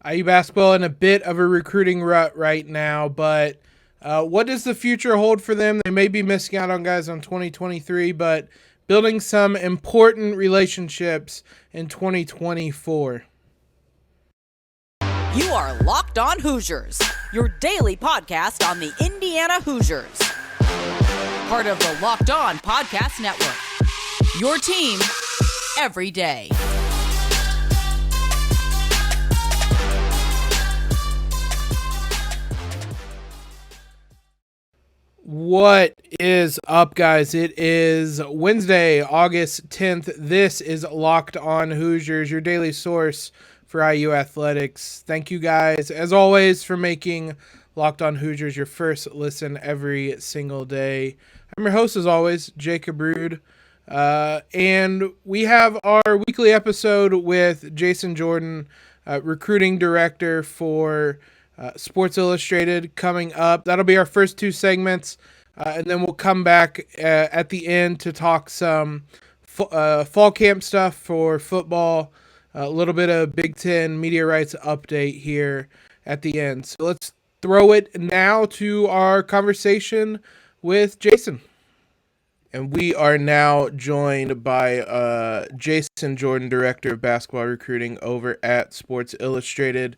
IU basketball in a bit of a recruiting rut right now, but what does the future hold for them? They may be missing out on guys on 2023, but building some important relationships in 2024. You are Locked On Hoosiers, your daily podcast on the Indiana Hoosiers. Part of the Locked On Podcast Network, your team every day. What is up, guys? It is Wednesday, August 10th. This is Locked On Hoosiers, your daily source for IU athletics. Thank you guys, as always, for making Locked On Hoosiers your first listen every single day. I'm your host, as always, Jacob Rude. And we have our weekly episode with Jason Jordan, recruiting director for Sports Illustrated, coming up. That'll be our first two segments, and then we'll come back at the end to talk some fall camp stuff for football, a little bit of Big Ten media rights update here at the end. So let's throw it now to our conversation with Jason. And we are now joined by Jason Jordan, Director of Basketball Recruiting over at Sports Illustrated.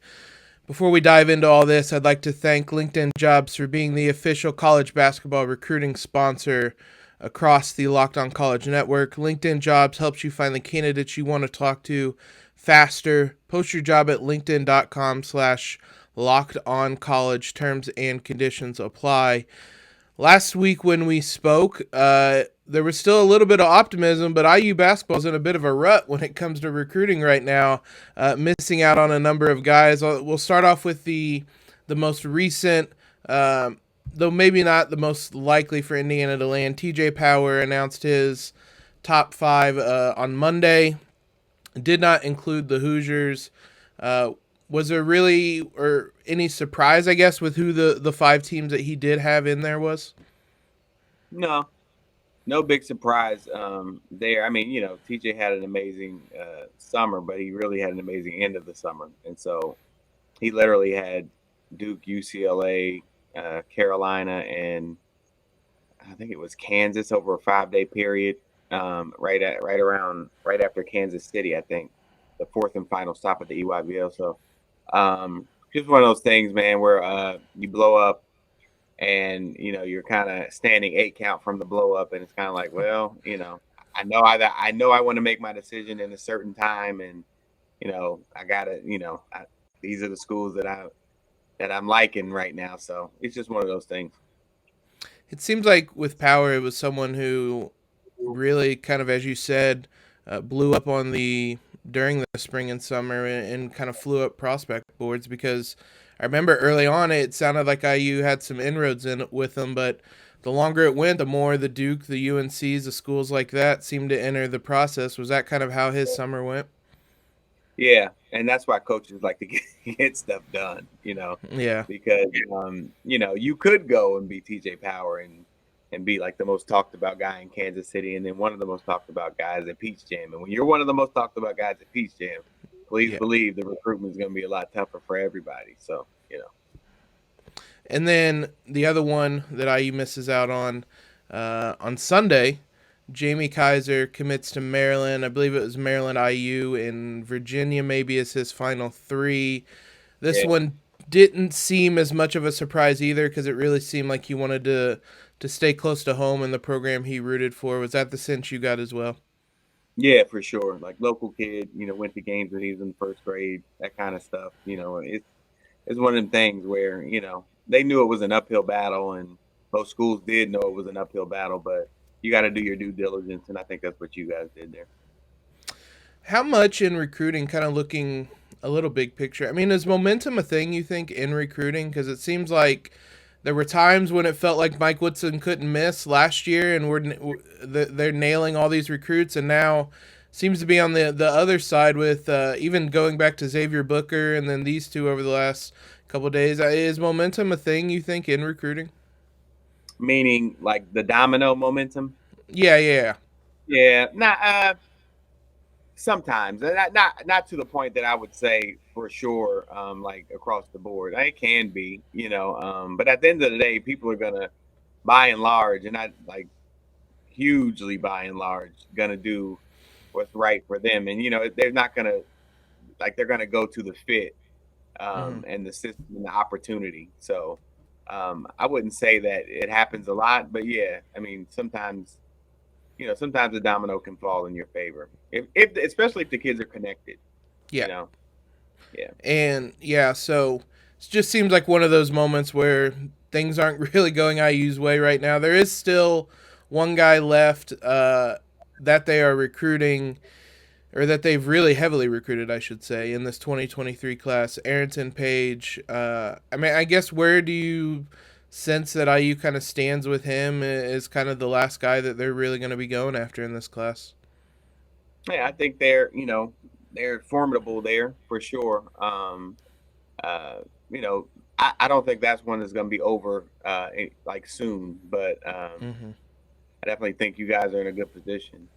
Before we dive into all this, I'd like to thank LinkedIn Jobs for being the official college basketball recruiting sponsor across the Locked On College Network. LinkedIn Jobs helps you find the candidates you want to talk to faster. Post your job at linkedin.com/lockedoncollege. Terms and conditions apply. Last week when we spoke, there was still a little bit of optimism, but IU basketball's in a bit of a rut when it comes to recruiting right now, missing out on a number of guys. We'll start off with the most recent, though maybe not the most likely for Indiana to land. TJ Power announced his top 5 on Monday. Did not include the Hoosiers. Was there really or any surprise, I guess, with who the 5 teams that he did have in there was? No big surprise there. I mean, TJ had an amazing summer, but he really had an amazing end of the summer. And so he literally had Duke, UCLA, Carolina, and I think it was Kansas over a 5-day period, right after Kansas City, I think, the fourth and final stop at the EYBL. So just one of those things, man, where you blow up and, you're kind of standing 8 count from the blow up. And it's kind of like, well, I know I want to make my decision in a certain time. And, I got to, these are the schools that I'm liking right now. So it's just one of those things. It seems like with Power, it was someone who really kind of, as you said, blew up during the spring and summer and kind of flew up prospect boards, because I remember early on it sounded like IU had some inroads in with them, but the longer it went, the more the Duke, the UNCs, the schools like that seemed to enter the process. Was that kind of how his summer went? Yeah, and that's why coaches like to get stuff done, Yeah. because, you could go and be TJ Power and be like the most talked about guy in Kansas City, and then one of the most talked about guys at Peach Jam. And when you're one of the most talked about guys at Peach Jam, please believe the recruitment is going to be a lot tougher for everybody. So, And then the other one that IU misses out on Sunday, Jamie Kaiser commits to Maryland. I believe it was Maryland, IU, and Virginia maybe is his final 3. This one didn't seem as much of a surprise either, because it really seemed like he wanted to stay close to home in the program he rooted for. Was that the sense you got as well? Yeah, for sure. Like local kid, went to games when he was in first grade, that kind of stuff. It's one of them things where, they knew it was an uphill battle, and both schools did know it was an uphill battle, but you got to do your due diligence, and I think that's what you guys did there. How much in recruiting, kind of looking a little big picture, I mean, is momentum a thing, you think, in recruiting? Because it seems like there were times when it felt like Mike Woodson couldn't miss last year, and they're nailing all these recruits, and now seems to be on the other side with even going back to Xavier Booker and then these two over the last couple of days. Is momentum a thing, you think, in recruiting? Meaning like the domino momentum? Yeah. Yeah. Nah, sometimes, not to the point that I would say for sure, like across the board. It can be, but at the end of the day, people are gonna, by and large, and not like hugely by and large, gonna do what's right for them, and they're not gonna, like, they're gonna go to the fit, Mm-hmm. and the system and the opportunity. So, I wouldn't say that it happens a lot, but yeah, I mean, sometimes the domino can fall in your favor, if especially if the kids are connected. You Yeah. know, yeah, And yeah, so it just seems like one of those moments where things aren't really going IU's way right now. There is still one guy left that they are recruiting, or that they've really heavily recruited, I should say, in this 2023 class, Arrinten Page. I mean, I guess where do you sense that IU kind of stands with him as kind of the last guy that they're really going to be going after in this class? yeah. I think they're formidable there for sure. Uh, you know, I don't think that's one that's going to be over like soon, but Mm-hmm. I definitely think you guys are in a good position.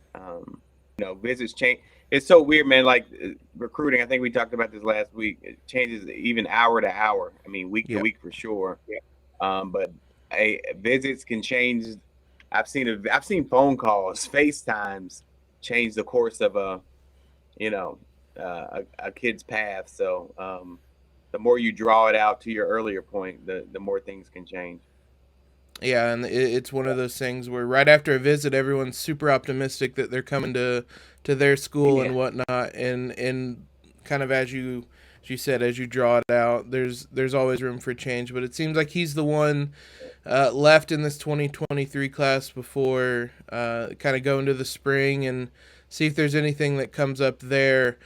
Visits change. It's so weird, man. Like recruiting, I think we talked about this last week. It changes even hour to hour. I mean, week to Yep. week for sure. Yeah. But visits can change. I've seen phone calls, FaceTimes change the course of you know a kid's path. So the more you draw it out, to your earlier point, the more things can change. Yeah, and it's one of those things where right after a visit, everyone's super optimistic that they're coming to their school and Yeah. whatnot, and kind of as you said, as you draw it out, there's always room for change. But it seems like he's the one left in this 2023 class before kind of go into the spring and see if there's anything that comes up there.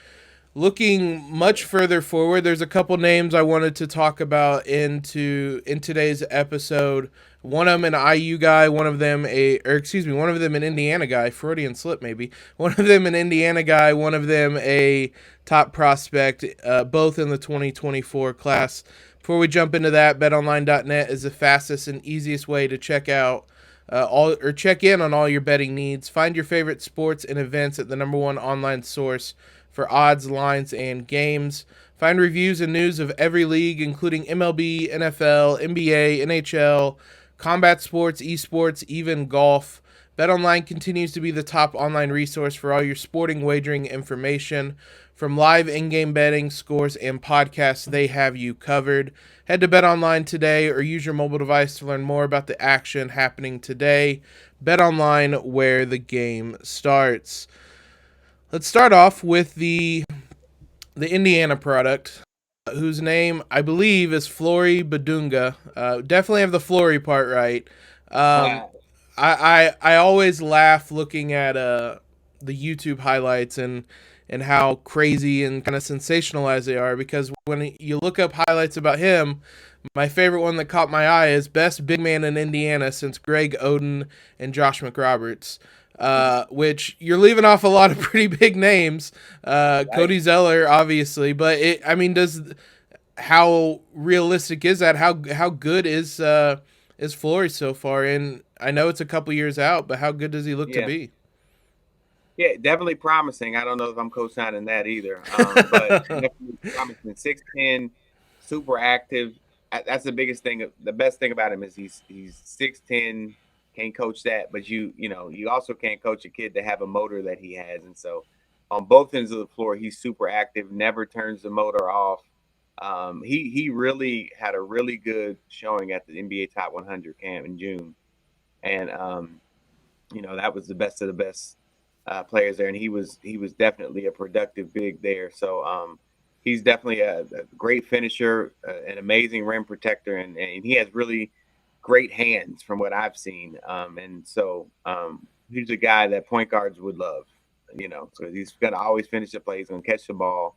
Looking much further forward, there's a couple names I wanted to talk about in today's episode. One of them an IU guy, one of them an Indiana guy, Freudian slip maybe. One of them an Indiana guy, one of them a top prospect, both in the 2024 class. Before we jump into that, betonline.net is the fastest and easiest way to check in on all your betting needs. Find your favorite sports and events at the number one online source for odds, lines, and games. Find reviews and news of every league, including MLB, NFL, NBA, NHL, combat sports, esports, even golf. BetOnline continues to be the top online resource for all your sporting wagering information. From live in-game betting, scores, and podcasts, they have you covered. Head to BetOnline today or use your mobile device to learn more about the action happening today. BetOnline, where the game starts. Let's start off with the Indiana product, whose name I believe is Flory Bidunga. Definitely have the Flory part right. Um, I always laugh looking at the YouTube highlights and how crazy and kind of sensationalized they are, because when you look up highlights about him, my favorite one that caught my eye is best big man in Indiana since Greg Oden and Josh McRoberts. Which you're leaving off a lot of pretty big names. Right. Cody Zeller, obviously, but I mean, how realistic is that? How good is Flory so far? And I know it's a couple years out, but how good does he look to Yeah. be? Yeah, definitely promising. I don't know if I'm co-signing that either, but definitely promising. 6'10", super active. That's the biggest thing. The best thing about him is he's 6'10", can't coach that, but you also can't coach a kid to have a motor that he has, and so on both ends of the floor, he's super active. Never turns the motor off. He really had a really good showing at the NBA Top 100 camp in June, and that was the best of the best players there, and he was definitely a productive big there. So he's definitely a great finisher, an amazing rim protector, and he has really great hands from what I've seen. And so he's a guy that point guards would love. So he's gonna always finish the play. He's gonna catch the ball,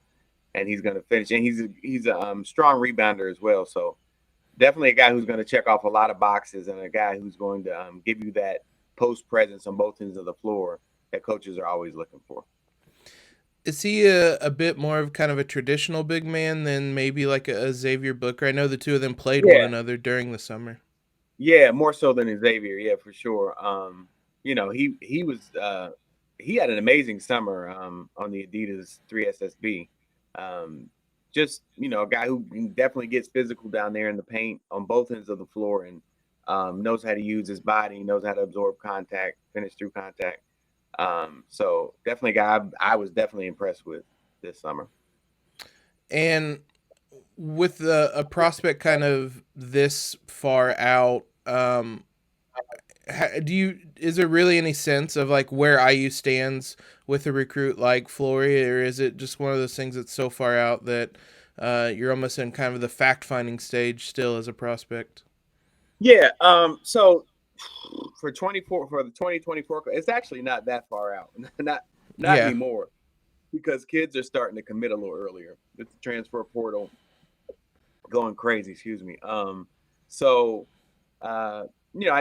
and he's gonna finish. And he's a strong rebounder as well. So definitely a guy who's going to check off a lot of boxes, and a guy who's going to give you that post presence on both ends of the floor that coaches are always looking for. Is he a bit more of kind of a traditional big man than maybe like a Xavier Booker? I know the two of them played one Yeah, another during the summer. yeah, more so than Xavier. Yeah, for sure. He was he had an amazing summer on the Adidas 3SSB. Just a guy who definitely gets physical down there in the paint on both ends of the floor, and knows how to use his body, knows how to absorb contact, finish through contact. So definitely a guy I was definitely impressed with this summer. And with a prospect kind of this far out, is there really any sense of like where IU stands with a recruit like Flory, or is it just one of those things that's so far out that you're almost in kind of the fact finding stage still as a prospect? Yeah. So for the 2024, it's actually not that far out. not Yeah. anymore, because kids are starting to commit a little earlier with the transfer portal going crazy. Excuse me. So I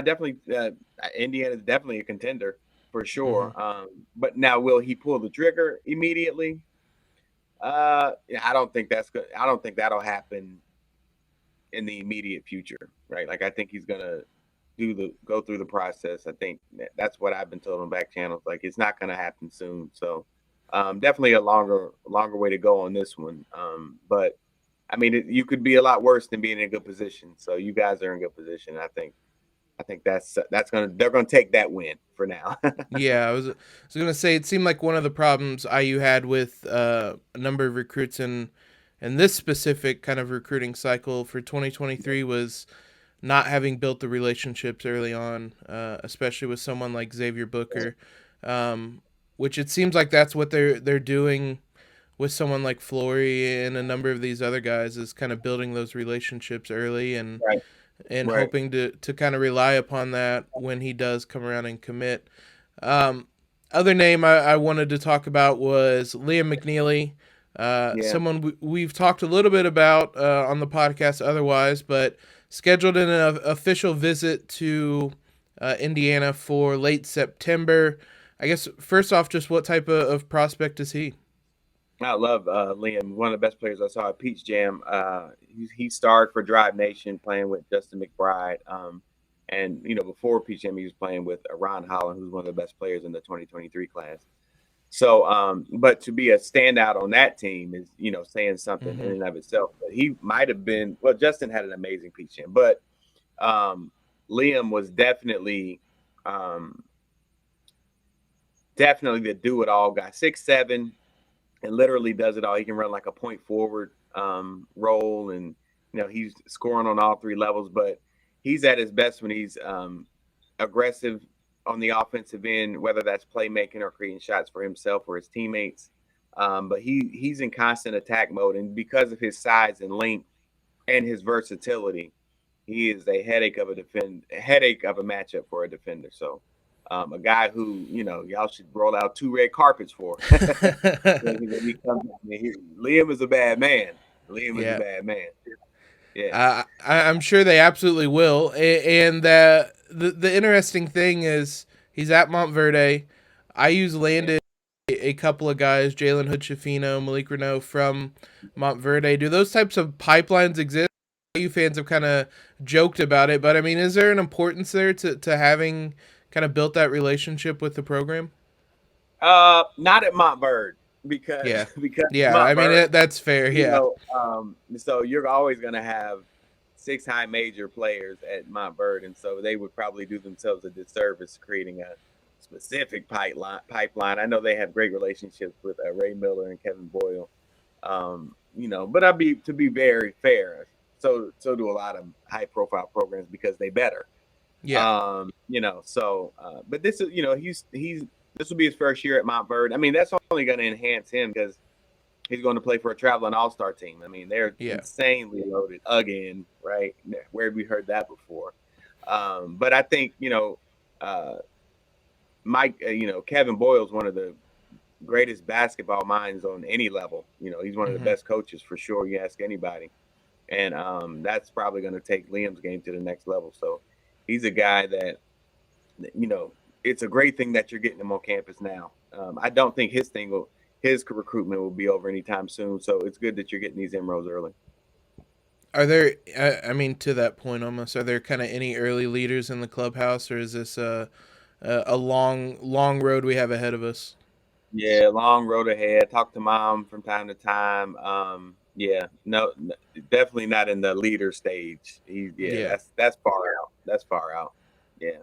definitely Indiana is definitely a contender for sure. But now, will he pull the trigger immediately? I don't think that's good. I don't think that'll happen in the immediate future, right? Like I think he's gonna go through the process. I think that's what I've been told on back channels. Like it's not gonna happen soon. So definitely a longer way to go on this one. But I mean, you could be a lot worse than being in a good position. So you guys are in good position. I think they're gonna take that win for now. Yeah, I was gonna say it seemed like one of the problems IU had with a number of recruits in this specific kind of recruiting cycle for 2023 was not having built the relationships early on, especially with someone like Xavier Booker, which it seems like that's what they're doing with someone like Flory and a number of these other guys, is kind of building those relationships early and Right. Right. hoping to kind of rely upon that when he does come around and commit. Other name I wanted to talk about was Liam McNeeley, someone we've talked a little bit about on the podcast otherwise, but scheduled an official visit to Indiana for late September. I guess first off, just what type of prospect is he? I love Liam, one of the best players I saw at Peach Jam. He starred for Drive Nation playing with Justin McBride. And before Peach Jam, he was playing with Ron Holland, who's one of the best players in the 2023 class. So, but to be a standout on that team is, saying something in and of itself. But he might have been, well, Justin had an amazing Peach Jam, but Liam was definitely the do-it-all guy. 6'7", and literally does it all. He can run like a point forward role, and he's scoring on all three levels. But he's at his best when he's aggressive on the offensive end, whether that's playmaking or creating shots for himself or his teammates. But he's in constant attack mode, and because of his size and length and his versatility, he is a headache of a matchup for a defender. So. A guy who, y'all should roll out 2 red carpets for. Liam is a bad man. Liam is a bad man. Yeah. I'm sure they absolutely will. And the interesting thing is he's at Montverde. IU's landed a couple of guys, Jalen Hood-Schifino, Malik Renault from Montverde. Do those types of pipelines exist? IU fans have kind of joked about it, but I mean, is there an importance there to having kind of built that relationship with the program? Not at Montverde because Montverde, I mean that's fair. So you're always going to have 6 high major players at Montverde, and so they would probably do themselves a disservice creating a specific pipeline. I know they have great relationships with Ray Miller and Kevin Boyle, but to be very fair. So do a lot of high profile programs because they better. Yeah. But this is, this will be his first year at Montverde. I mean, that's only going to enhance him because he's going to play for a traveling all-star team. I mean, they're insanely loaded again, right? Where have we heard that before? But I think, Kevin Boyle is one of the greatest basketball minds on any level. He's one of the best coaches for sure. You ask anybody. And that's probably going to take Liam's game to the next level. So, he's a guy that, it's a great thing that you're getting him on campus now. I don't think his recruitment will be over anytime soon. So it's good that you're getting these inroads early. Are there, to that point almost, are there kind of any early leaders in the clubhouse, or is this a a long road we have ahead of us. Yeah, long road ahead. Talk to mom from time to time. Yeah, no, definitely not in the leader stage. Yeah. That's far out. That's far out. Yeah.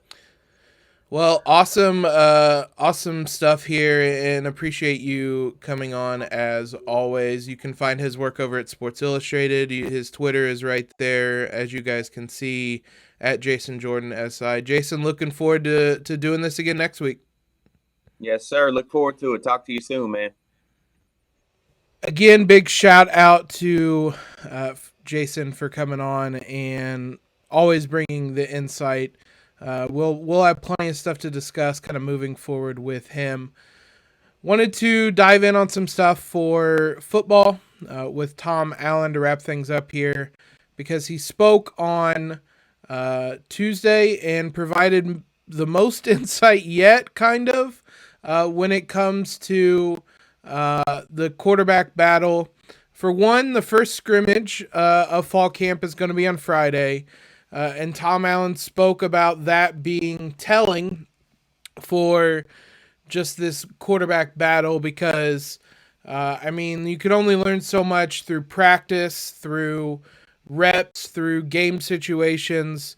Well, awesome stuff here, and appreciate you coming on as always. You can find his work over at Sports Illustrated. His Twitter is right there, as you guys can see, at Jason Jordan SI. Jason, looking forward to doing this again next week. Yes, sir. Look forward to it. Talk to you soon, man. Again, big shout out to Jason for coming on and always bringing the insight. We'll have plenty of stuff to discuss kind of moving forward with him. Wanted to dive in on some stuff for football with Tom Allen to wrap things up here, because he spoke on Tuesday and provided the most insight yet, kind of, when it comes to the quarterback battle. For one, the first scrimmage of fall camp is going to be on Friday, and Tom Allen spoke about that being telling for just this quarterback battle, because you can only learn so much through practice, through reps, through game situations.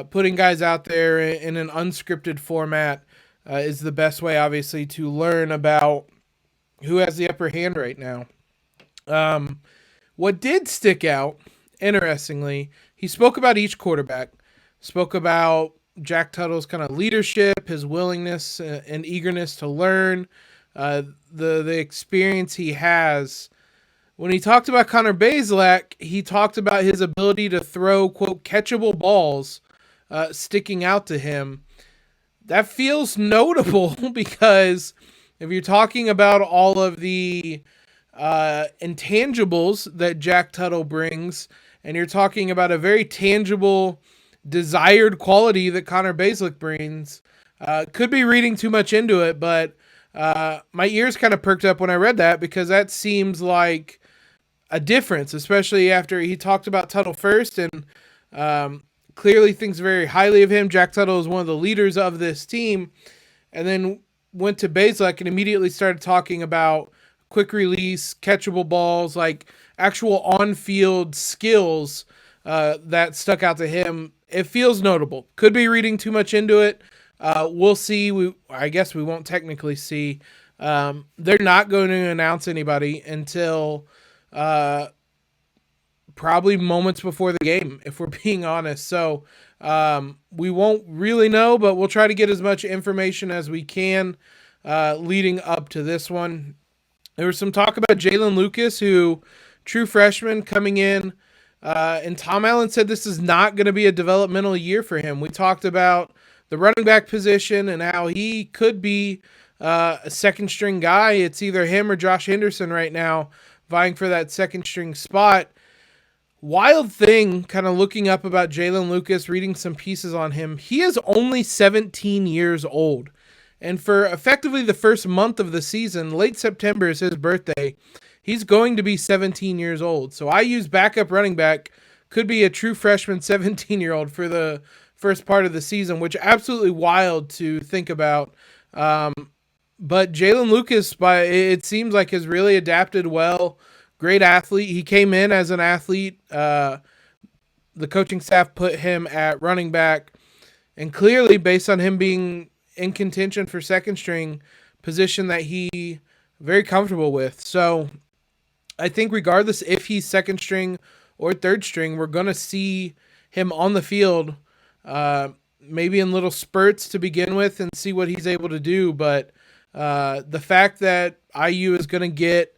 Putting guys out there in an unscripted format is the best way, obviously, to learn about who has the upper hand right now. What did stick out, interestingly, he spoke about each quarterback, spoke about Jack Tuttle's kind of leadership, his willingness and eagerness to learn, the experience he has. When he talked about Connor Bazelak, he talked about his ability to throw, quote, catchable balls sticking out to him. That feels notable because if you're talking about all of the intangibles that Jack Tuttle brings, and you're talking about a very tangible, desired quality that Connor Bazelak brings, could be reading too much into it, but my ears kind of perked up when I read that, because that seems like a difference, especially after he talked about Tuttle first and clearly thinks very highly of him. Jack Tuttle is one of the leaders of this team, and then went to Bazelak and immediately started talking about quick release, catchable balls, like actual on-field skills that stuck out to him. It feels notable. Could be reading too much into it. We'll see. I guess we won't technically see. They're not going to announce anybody until probably moments before the game, if we're being honest. So we won't really know, but we'll try to get as much information as we can leading up to this one. There was some talk about Jalen Lucas, who true freshman coming in, and Tom Allen said this is not going to be a developmental year for him. We talked about the running back position and how he could be a second string guy. It's either him or Josh Henderson right now vying for that second string spot. Wild thing, kind of looking up about Jalen Lucas, reading some pieces on him. He is only 17 years old. And for effectively the first month of the season, late September is his birthday, he's going to be 17 years old. So I use backup running back, could be a true freshman 17-year-old for the first part of the season, which absolutely wild to think about. But Jalen Lucas, it seems like, has really adapted well. Great athlete. He came in as an athlete. The coaching staff put him at running back. And clearly, based on him being in contention for second string, position that he very comfortable with. So I think regardless if he's second string or third string, we're going to see him on the field, maybe in little spurts to begin with, and see what he's able to do. But the fact that IU is going to get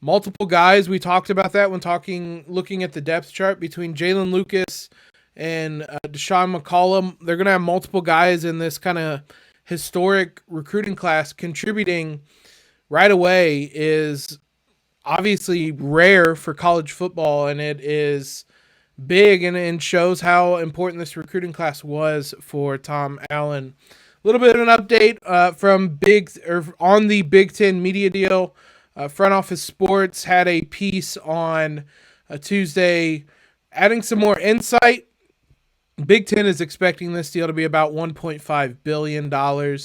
multiple guys, we talked about that when looking at the depth chart between Jalen Lucas and Deshaun McCollum. They're going to have multiple guys in this kind of historic recruiting class contributing right away is obviously rare for college football, and it is big and shows how important this recruiting class was for Tom Allen. A little bit of an update on the Big Ten media deal. Front Office Sports had a piece on Tuesday adding some more insight Big Ten is expecting this deal to be about $1.5 billion,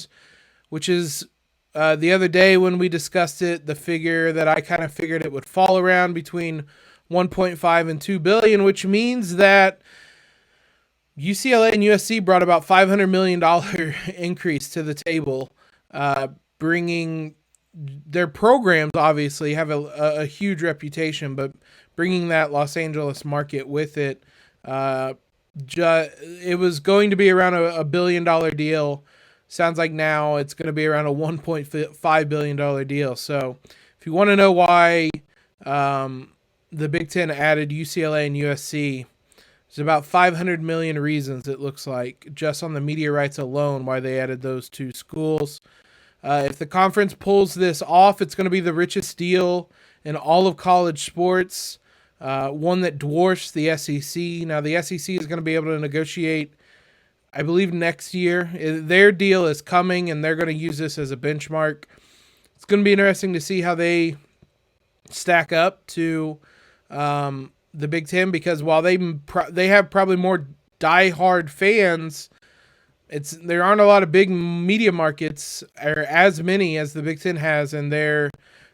which is the other day when we discussed it, the figure that I kind of figured it would fall around between 1.5 and 2 billion, which means that UCLA and USC brought about $500 million increase to the table, bringing their programs obviously have a huge reputation, but bringing that Los Angeles market with it. It was going to be around a $1 billion deal. Sounds like now it's going to be around a $1.5 billion deal. So if you want to know why the Big Ten added UCLA and USC, there's about 500 million reasons, it looks like, just on the media rights alone, why they added those two schools. If the conference pulls this off, it's going to be the richest deal in all of college sports, one that dwarfs the SEC. Now, the SEC is going to be able to negotiate, I believe, next year. Their deal is coming, and they're going to use this as a benchmark. It's going to be interesting to see how they stack up to the Big Ten, because while they have probably more diehard fans, there aren't a lot of big media markets, or as many as the Big Ten has in their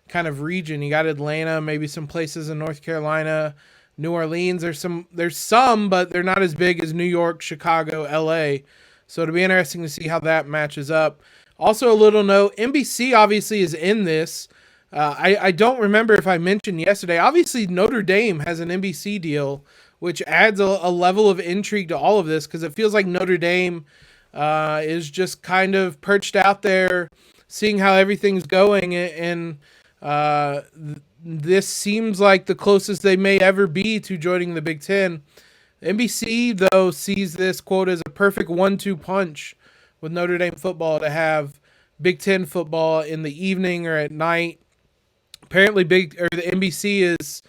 kind of region. You got Atlanta, maybe some places in North Carolina, New Orleans. There's some, but they're not as big as New York, Chicago, LA. So it'll be interesting to see how that matches up. Also, a little note: NBC obviously is in this. I don't remember if I mentioned yesterday. Obviously, Notre Dame has an NBC deal, which adds a level of intrigue to all of this, because it feels like Notre Dame is just kind of perched out there, seeing how everything's going, and this seems like the closest they may ever be to joining the Big Ten. NBC, though, sees this, quote, as a perfect 1-2 punch with Notre Dame football to have Big Ten football in the evening or at night. Apparently, the NBC is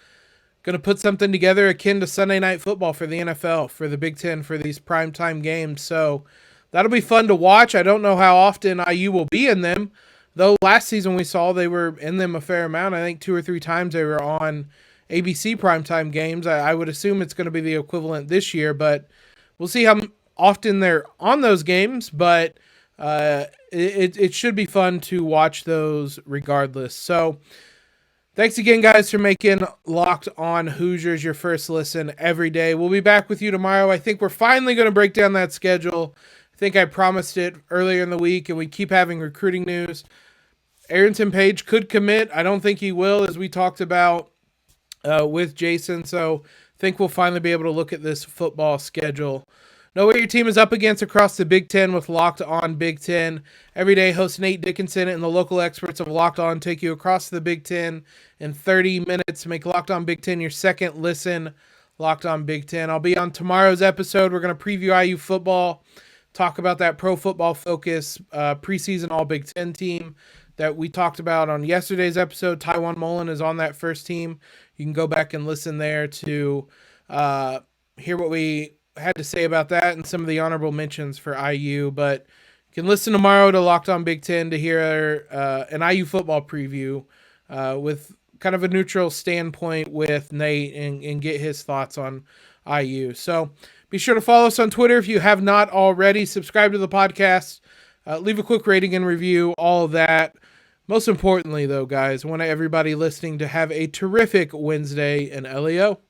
going to put something together akin to Sunday Night Football for the NFL, for the Big Ten, for these primetime games. So that'll be fun to watch. I don't know how often IU will be in them, though last season we saw they were in them a fair amount. I think 2 or 3 times they were on ABC primetime games. I would assume it's going to be the equivalent this year, but we'll see how often they're on those games. But it should be fun to watch those regardless. So thanks again, guys, for making Locked On Hoosiers your first listen every day. We'll be back with you tomorrow. I think we're finally going to break down that schedule. I think I promised it earlier in the week, and we keep having recruiting news. Arrinten Page could commit. I don't think he will, as we talked about with Jason. So I think we'll finally be able to look at this football schedule. Know what your team is up against across the Big Ten with Locked On Big Ten. Every day, host Nate Dickinson and the local experts of Locked On take you across the Big Ten in 30 minutes. Make Locked On Big Ten your second listen. Locked On Big Ten. I'll be on tomorrow's episode. We're going to preview IU football, talk about that Pro Football Focus preseason All Big Ten team that we talked about on yesterday's episode. Tywan Mullen is on that first team. You can go back and listen there to hear what we had to say about that and some of the honorable mentions for IU. But you can listen tomorrow to Locked On Big Ten to hear an IU football preview with kind of a neutral standpoint with Nate and get his thoughts on IU. So be sure to follow us on Twitter if you have not already. Subscribe to the podcast. Leave a quick rating and review, all of that. Most importantly, though, guys, I want everybody listening to have a terrific Wednesday in LEO.